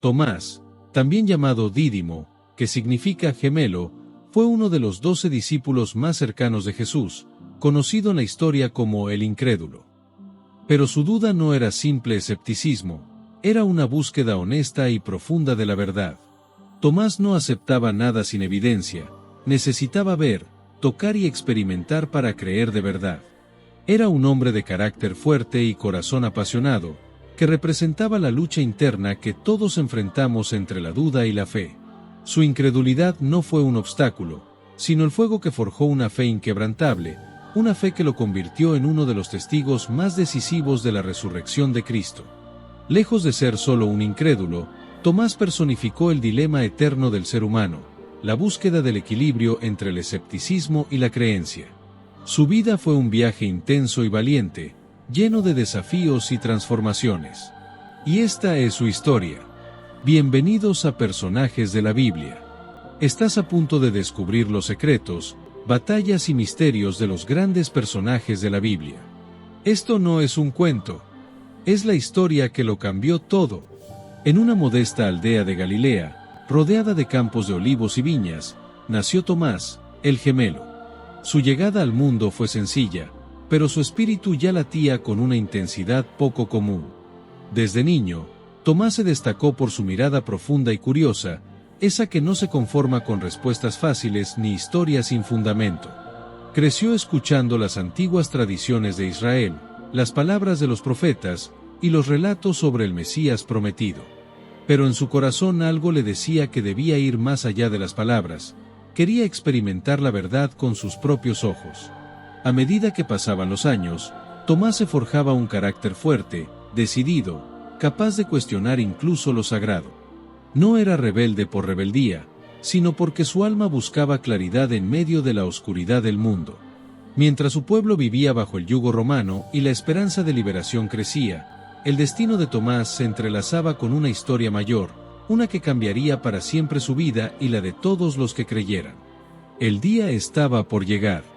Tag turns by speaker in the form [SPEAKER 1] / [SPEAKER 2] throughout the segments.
[SPEAKER 1] Tomás, también llamado Dídimo, que significa gemelo, fue uno de los 12 discípulos más cercanos de Jesús, conocido en la historia como el incrédulo. Pero su duda no era simple escepticismo, era una búsqueda honesta y profunda de la verdad. Tomás no aceptaba nada sin evidencia, necesitaba ver, tocar y experimentar para creer de verdad. Era un hombre de carácter fuerte y corazón apasionado, que representaba la lucha interna que todos enfrentamos entre la duda y la fe. Su incredulidad no fue un obstáculo, sino el fuego que forjó una fe inquebrantable, una fe que lo convirtió en uno de los testigos más decisivos de la resurrección de Cristo. Lejos de ser solo un incrédulo, Tomás personificó el dilema eterno del ser humano, la búsqueda del equilibrio entre el escepticismo y la creencia. Su vida fue un viaje intenso y valiente, lleno de desafíos y transformaciones. Y esta es su historia. Bienvenidos a Personajes de la Biblia. Estás a punto de descubrir los secretos, batallas y misterios de los grandes personajes de la Biblia. Esto no es un cuento. Es la historia que lo cambió todo. En una modesta aldea de Galilea, rodeada de campos de olivos y viñas, nació Tomás, el gemelo. Su llegada al mundo fue sencilla, pero su espíritu ya latía con una intensidad poco común. Desde niño, Tomás se destacó por su mirada profunda y curiosa, esa que no se conforma con respuestas fáciles ni historias sin fundamento. Creció escuchando las antiguas tradiciones de Israel, las palabras de los profetas y los relatos sobre el Mesías prometido. Pero en su corazón algo le decía que debía ir más allá de las palabras, quería experimentar la verdad con sus propios ojos. A medida que pasaban los años, Tomás se forjaba un carácter fuerte, decidido, capaz de cuestionar incluso lo sagrado. No era rebelde por rebeldía, sino porque su alma buscaba claridad en medio de la oscuridad del mundo. Mientras su pueblo vivía bajo el yugo romano y la esperanza de liberación crecía, el destino de Tomás se entrelazaba con una historia mayor, una que cambiaría para siempre su vida y la de todos los que creyeran. El día estaba por llegar.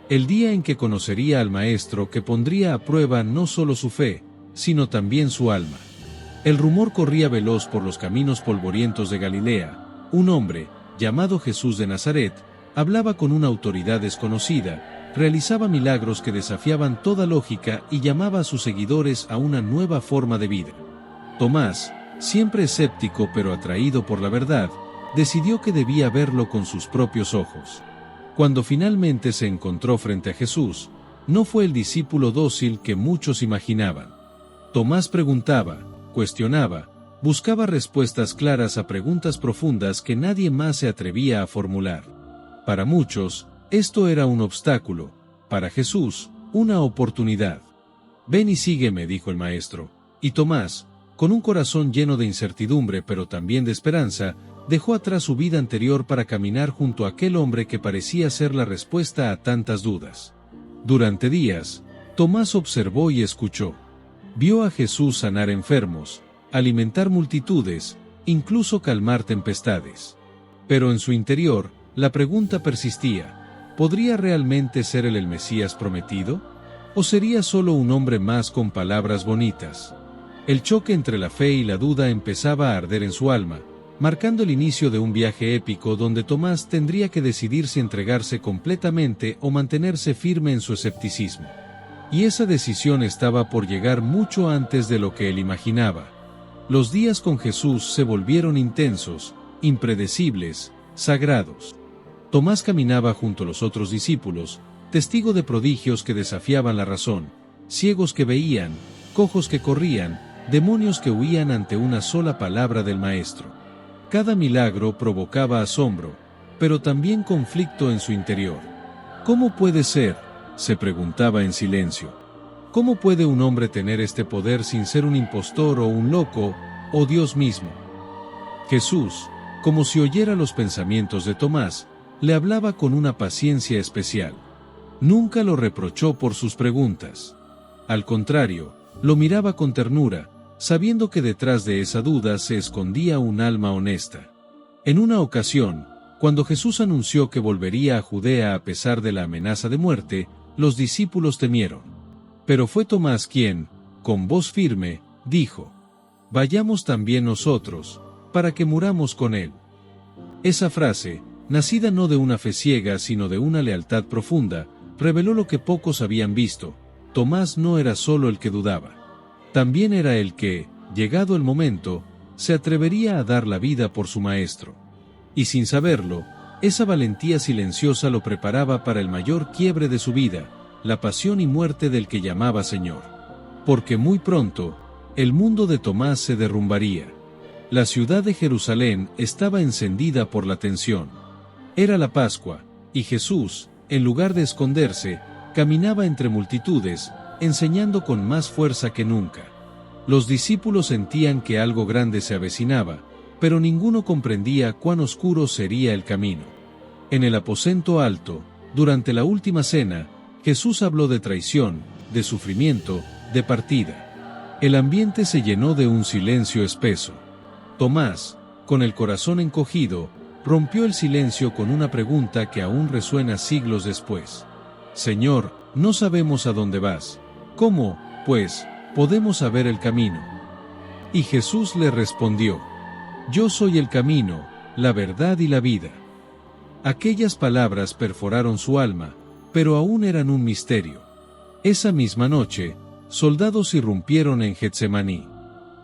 [SPEAKER 1] El día en que conocería al Maestro que pondría a prueba no solo su fe, sino también su alma. El rumor corría veloz por los caminos polvorientos de Galilea. Un hombre, llamado Jesús de Nazaret, hablaba con una autoridad desconocida, realizaba milagros que desafiaban toda lógica y llamaba a sus seguidores a una nueva forma de vida. Tomás, siempre escéptico pero atraído por la verdad, decidió que debía verlo con sus propios ojos. Cuando finalmente se encontró frente a Jesús, no fue el discípulo dócil que muchos imaginaban. Tomás preguntaba, cuestionaba, buscaba respuestas claras a preguntas profundas que nadie más se atrevía a formular. Para muchos, esto era un obstáculo, para Jesús, una oportunidad. «Ven y sígueme», dijo el Maestro, y Tomás, con un corazón lleno de incertidumbre pero también de esperanza, dejó atrás su vida anterior para caminar junto a aquel hombre que parecía ser la respuesta a tantas dudas. Durante días, Tomás observó y escuchó. Vio a Jesús sanar enfermos, alimentar multitudes, incluso calmar tempestades. Pero en su interior, la pregunta persistía: ¿podría realmente ser él el Mesías prometido? ¿O sería solo un hombre más con palabras bonitas? El choque entre la fe y la duda empezaba a arder en su alma, marcando el inicio de un viaje épico donde Tomás tendría que decidir si entregarse completamente o mantenerse firme en su escepticismo. Y esa decisión estaba por llegar mucho antes de lo que él imaginaba. Los días con Jesús se volvieron intensos, impredecibles, sagrados. Tomás caminaba junto a los otros discípulos, testigo de prodigios que desafiaban la razón, ciegos que veían, cojos que corrían, demonios que huían ante una sola palabra del Maestro. Cada milagro provocaba asombro, pero también conflicto en su interior. ¿Cómo puede ser?, se preguntaba en silencio. ¿Cómo puede un hombre tener este poder sin ser un impostor o un loco, o Dios mismo? Jesús, como si oyera los pensamientos de Tomás, le hablaba con una paciencia especial. Nunca lo reprochó por sus preguntas. Al contrario, lo miraba con ternura, sabiendo que detrás de esa duda se escondía un alma honesta. En una ocasión, cuando Jesús anunció que volvería a Judea a pesar de la amenaza de muerte, los discípulos temieron. Pero fue Tomás quien, con voz firme, dijo: «Vayamos también nosotros», para que muramos con Él. Esa frase, nacida no de una fe ciega sino de una lealtad profunda, reveló lo que pocos habían visto: Tomás no era solo el que dudaba. También era el que, llegado el momento, se atrevería a dar la vida por su maestro. Y sin saberlo, esa valentía silenciosa lo preparaba para el mayor quiebre de su vida, la pasión y muerte del que llamaba Señor. Porque muy pronto, el mundo de Tomás se derrumbaría. La ciudad de Jerusalén estaba encendida por la tensión. Era la Pascua, y Jesús, en lugar de esconderse, caminaba entre multitudes, enseñando con más fuerza que nunca. Los discípulos sentían que algo grande se avecinaba, pero ninguno comprendía cuán oscuro sería el camino. En el aposento alto, durante la última cena, Jesús habló de traición, de sufrimiento, de partida. El ambiente se llenó de un silencio espeso. Tomás, con el corazón encogido, rompió el silencio con una pregunta que aún resuena siglos después. Señor, no sabemos a dónde vas. ¿Cómo, pues, podemos saber el camino? Y Jesús le respondió: Yo soy el camino, la verdad y la vida. Aquellas palabras perforaron su alma, pero aún eran un misterio. Esa misma noche, soldados irrumpieron en Getsemaní.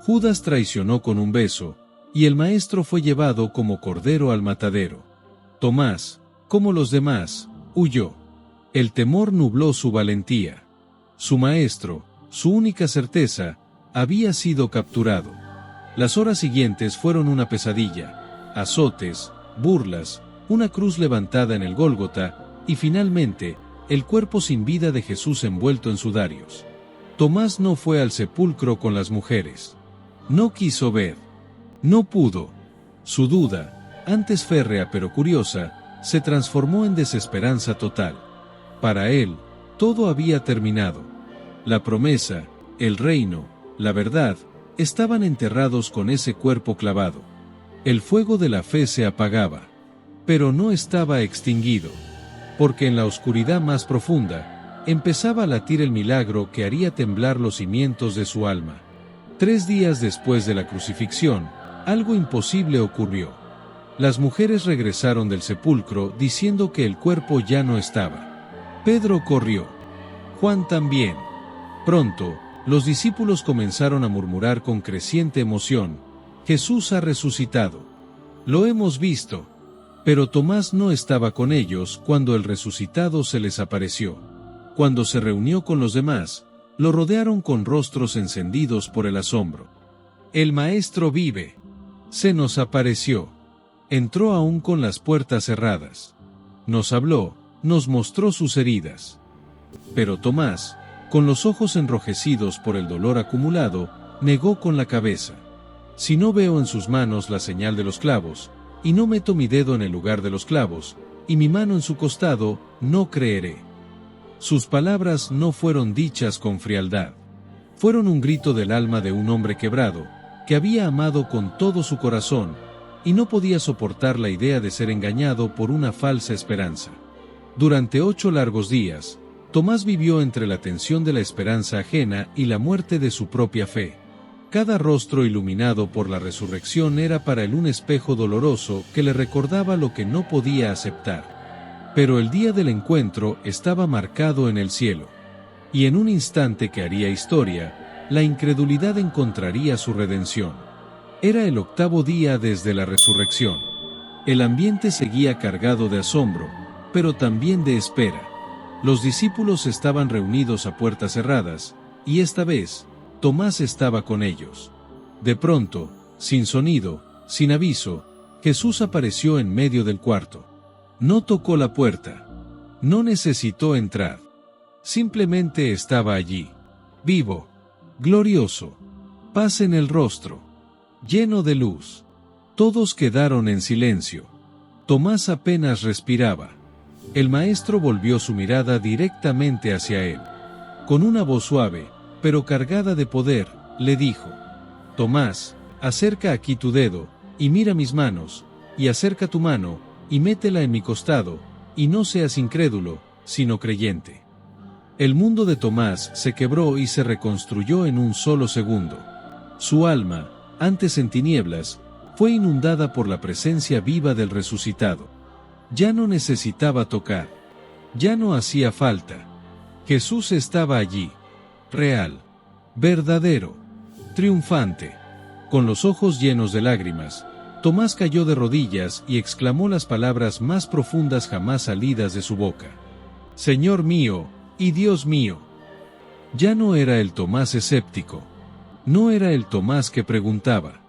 [SPEAKER 1] Judas traicionó con un beso, y el maestro fue llevado como cordero al matadero. Tomás, como los demás, huyó. El temor nubló su valentía. Su maestro, su única certeza, había sido capturado. Las horas siguientes fueron una pesadilla: azotes, burlas, una cruz levantada en el Gólgota, y finalmente, el cuerpo sin vida de Jesús envuelto en sudarios. Tomás no fue al sepulcro con las mujeres. No quiso ver. No pudo. Su duda, antes férrea pero curiosa, se transformó en desesperanza total. Para él, todo había terminado. La promesa, el reino, la verdad, estaban enterrados con ese cuerpo clavado. El fuego de la fe se apagaba. Pero no estaba extinguido. Porque en la oscuridad más profunda, empezaba a latir el milagro que haría temblar los cimientos de su alma. 3 días después de la crucifixión, algo imposible ocurrió. Las mujeres regresaron del sepulcro diciendo que el cuerpo ya no estaba. Pedro corrió. Juan también. Pronto, los discípulos comenzaron a murmurar con creciente emoción: Jesús ha resucitado. Lo hemos visto. Pero Tomás no estaba con ellos cuando el resucitado se les apareció. Cuando se reunió con los demás, lo rodearon con rostros encendidos por el asombro. El Maestro vive. Se nos apareció. Entró aún con las puertas cerradas. Nos habló, nos mostró sus heridas. Pero Tomás, con los ojos enrojecidos por el dolor acumulado, negó con la cabeza. Si no veo en sus manos la señal de los clavos, y no meto mi dedo en el lugar de los clavos, y mi mano en su costado, no creeré. Sus palabras no fueron dichas con frialdad. Fueron un grito del alma de un hombre quebrado, que había amado con todo su corazón, y no podía soportar la idea de ser engañado por una falsa esperanza. Durante 8 largos días, Tomás vivió entre la tensión de la esperanza ajena y la muerte de su propia fe. Cada rostro iluminado por la resurrección era para él un espejo doloroso que le recordaba lo que no podía aceptar. Pero el día del encuentro estaba marcado en el cielo. Y en un instante que haría historia, la incredulidad encontraría su redención. Era el 8º día desde la resurrección. El ambiente seguía cargado de asombro, pero también de espera. Los discípulos estaban reunidos a puertas cerradas, y esta vez, Tomás estaba con ellos. De pronto, sin sonido, sin aviso, Jesús apareció en medio del cuarto. No tocó la puerta. No necesitó entrar. Simplemente estaba allí. Vivo. Glorioso. Paz en el rostro. Lleno de luz. Todos quedaron en silencio. Tomás apenas respiraba. El maestro volvió su mirada directamente hacia él. Con una voz suave, pero cargada de poder, le dijo: Tomás, acerca aquí tu dedo, y mira mis manos, y acerca tu mano, y métela en mi costado, y no seas incrédulo, sino creyente. El mundo de Tomás se quebró y se reconstruyó en un solo segundo. Su alma, antes en tinieblas, fue inundada por la presencia viva del resucitado. Ya no necesitaba tocar. Ya no hacía falta. Jesús estaba allí. Real. Verdadero. Triunfante. Con los ojos llenos de lágrimas, Tomás cayó de rodillas y exclamó las palabras más profundas jamás salidas de su boca. Señor mío y Dios mío. Ya no era el Tomás escéptico. No era el Tomás que preguntaba.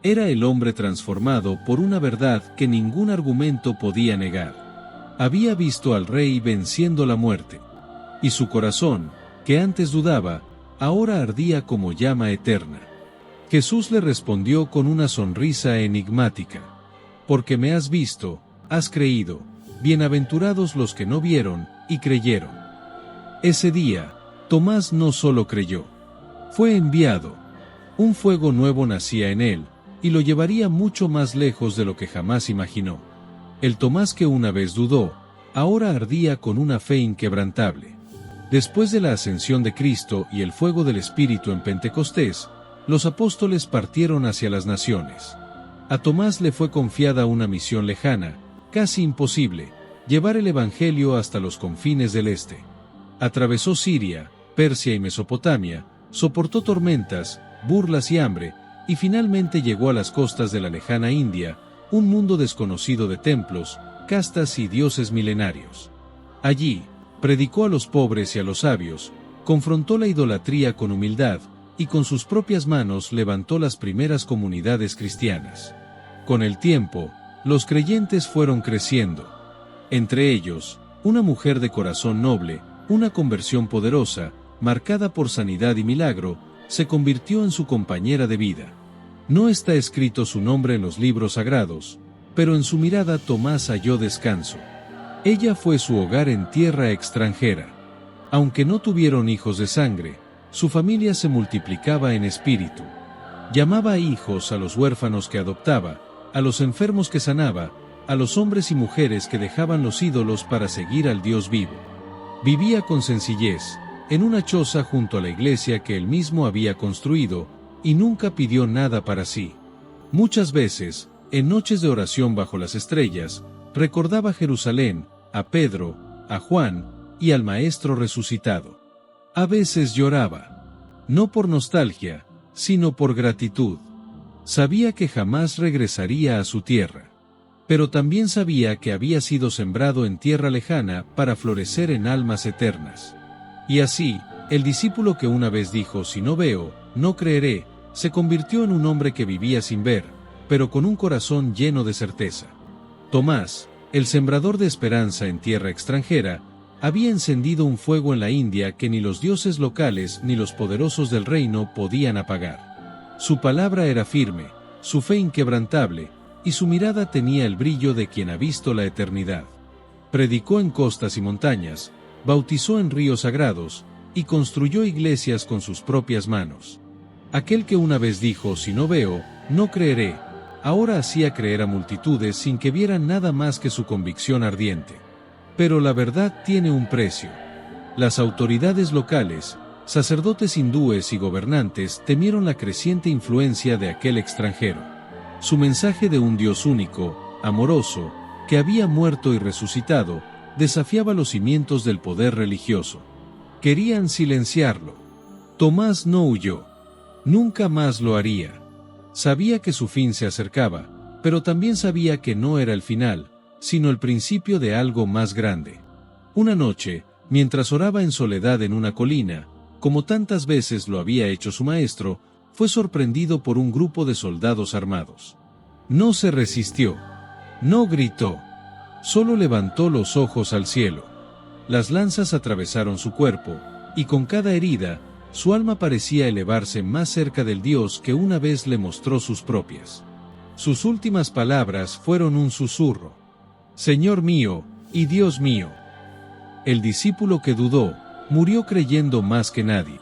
[SPEAKER 1] Era el hombre transformado por una verdad que ningún argumento podía negar. Había visto al Rey venciendo la muerte. Y su corazón, que antes dudaba, ahora ardía como llama eterna. Jesús le respondió con una sonrisa enigmática. Porque me has visto, has creído, bienaventurados los que no vieron y creyeron. Ese día, Tomás no solo creyó. Fue enviado. Un fuego nuevo nacía en él, y lo llevaría mucho más lejos de lo que jamás imaginó. El Tomás que una vez dudó, ahora ardía con una fe inquebrantable. Después de la ascensión de Cristo y el fuego del Espíritu en Pentecostés, los apóstoles partieron hacia las naciones. A Tomás le fue confiada una misión lejana, casi imposible, llevar el Evangelio hasta los confines del este. Atravesó Siria, Persia y Mesopotamia, soportó tormentas, burlas y hambre, y finalmente llegó a las costas de la lejana India, un mundo desconocido de templos, castas y dioses milenarios. Allí, predicó a los pobres y a los sabios, confrontó la idolatría con humildad, y con sus propias manos levantó las primeras comunidades cristianas. Con el tiempo, los creyentes fueron creciendo. Entre ellos, una mujer de corazón noble, una conversión poderosa, marcada por sanidad y milagro, se convirtió en su compañera de vida. No está escrito su nombre en los libros sagrados, pero en su mirada Tomás halló descanso. Ella fue su hogar en tierra extranjera. Aunque no tuvieron hijos de sangre, su familia se multiplicaba en espíritu. Llamaba hijos a los huérfanos que adoptaba, a los enfermos que sanaba, a los hombres y mujeres que dejaban los ídolos para seguir al Dios vivo. Vivía con sencillez, en una choza junto a la iglesia que él mismo había construido, y nunca pidió nada para sí. Muchas veces, en noches de oración bajo las estrellas, recordaba Jerusalén, a Pedro, a Juan, y al Maestro resucitado. A veces lloraba. No por nostalgia, sino por gratitud. Sabía que jamás regresaría a su tierra. Pero también sabía que había sido sembrado en tierra lejana para florecer en almas eternas. Y así, el discípulo que una vez dijo: si no veo, no creeré, se convirtió en un hombre que vivía sin ver, pero con un corazón lleno de certeza. Tomás, el sembrador de esperanza en tierra extranjera, había encendido un fuego en la India que ni los dioses locales ni los poderosos del reino podían apagar. Su palabra era firme, su fe inquebrantable, y su mirada tenía el brillo de quien ha visto la eternidad. Predicó en costas y montañas, bautizó en ríos sagrados, y construyó iglesias con sus propias manos. Aquel que una vez dijo: si no veo, no creeré, ahora hacía creer a multitudes sin que vieran nada más que su convicción ardiente. Pero la verdad tiene un precio. Las autoridades locales, sacerdotes hindúes y gobernantes temieron la creciente influencia de aquel extranjero. Su mensaje de un Dios único, amoroso, que había muerto y resucitado, desafiaba los cimientos del poder religioso. Querían silenciarlo. Tomás no huyó. Nunca más lo haría. Sabía que su fin se acercaba, pero también sabía que no era el final, sino el principio de algo más grande. Una noche, mientras oraba en soledad en una colina, como tantas veces lo había hecho su maestro, fue sorprendido por un grupo de soldados armados. No se resistió. No gritó. Solo levantó los ojos al cielo. Las lanzas atravesaron su cuerpo, y con cada herida, su alma parecía elevarse más cerca del Dios que una vez le mostró sus propias. Sus últimas palabras fueron un susurro: Señor mío y Dios mío. El discípulo que dudó, murió creyendo más que nadie.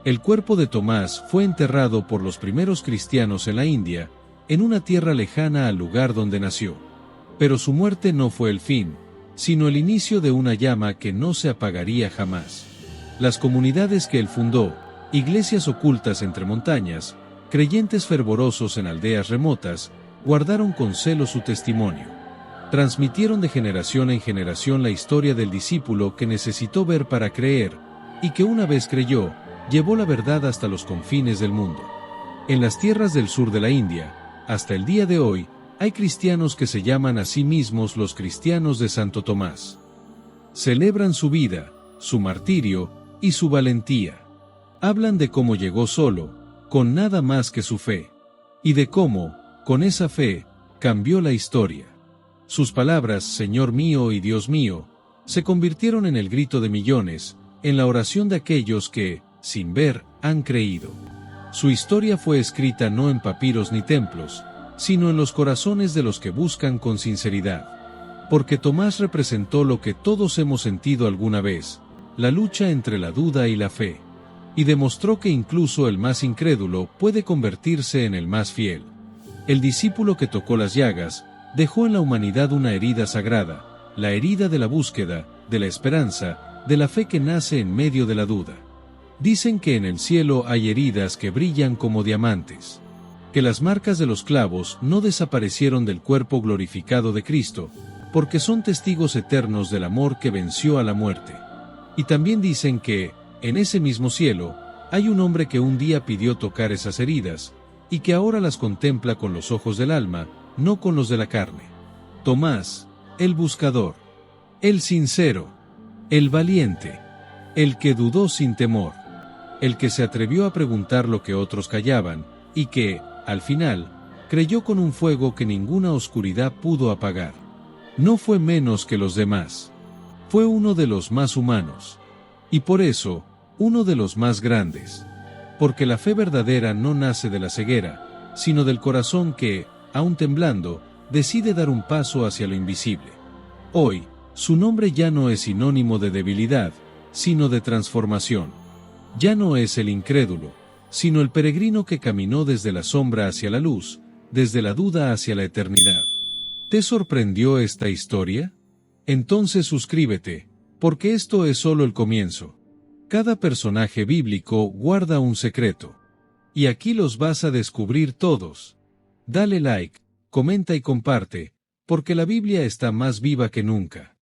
[SPEAKER 1] El cuerpo de Tomás fue enterrado por los primeros cristianos en la India, en una tierra lejana al lugar donde nació. Pero su muerte no fue el fin, sino el inicio de una llama que no se apagaría jamás. Las comunidades que él fundó, iglesias ocultas entre montañas, creyentes fervorosos en aldeas remotas, guardaron con celo su testimonio. Transmitieron de generación en generación la historia del discípulo que necesitó ver para creer, y que una vez creyó, llevó la verdad hasta los confines del mundo. En las tierras del sur de la India, hasta el día de hoy, hay cristianos que se llaman a sí mismos los cristianos de Santo Tomás. Celebran su vida, su martirio y su valentía. Hablan de cómo llegó solo, con nada más que su fe, y de cómo, con esa fe, cambió la historia. Sus palabras, Señor mío y Dios mío, se convirtieron en el grito de millones, en la oración de aquellos que, sin ver, han creído. Su historia fue escrita no en papiros ni templos, sino en los corazones de los que buscan con sinceridad. Porque Tomás representó lo que todos hemos sentido alguna vez, la lucha entre la duda y la fe. Y demostró que incluso el más incrédulo puede convertirse en el más fiel. El discípulo que tocó las llagas, dejó en la humanidad una herida sagrada, la herida de la búsqueda, de la esperanza, de la fe que nace en medio de la duda. Dicen que en el cielo hay heridas que brillan como diamantes. Que las marcas de los clavos no desaparecieron del cuerpo glorificado de Cristo, porque son testigos eternos del amor que venció a la muerte. Y también dicen que, en ese mismo cielo, hay un hombre que un día pidió tocar esas heridas, y que ahora las contempla con los ojos del alma, no con los de la carne. Tomás, el buscador, el sincero, el valiente, el que dudó sin temor, el que se atrevió a preguntar lo que otros callaban, y que, al final, creyó con un fuego que ninguna oscuridad pudo apagar. No fue menos que los demás. Fue uno de los más humanos. Y por eso, uno de los más grandes. Porque la fe verdadera no nace de la ceguera, sino del corazón que, aun temblando, decide dar un paso hacia lo invisible. Hoy, su nombre ya no es sinónimo de debilidad, sino de transformación. Ya no es el incrédulo, sino el peregrino que caminó desde la sombra hacia la luz, desde la duda hacia la eternidad. ¿Te sorprendió esta historia? Entonces suscríbete, porque esto es solo el comienzo. Cada personaje bíblico guarda un secreto. Y aquí los vas a descubrir todos. Dale like, comenta y comparte, porque la Biblia está más viva que nunca.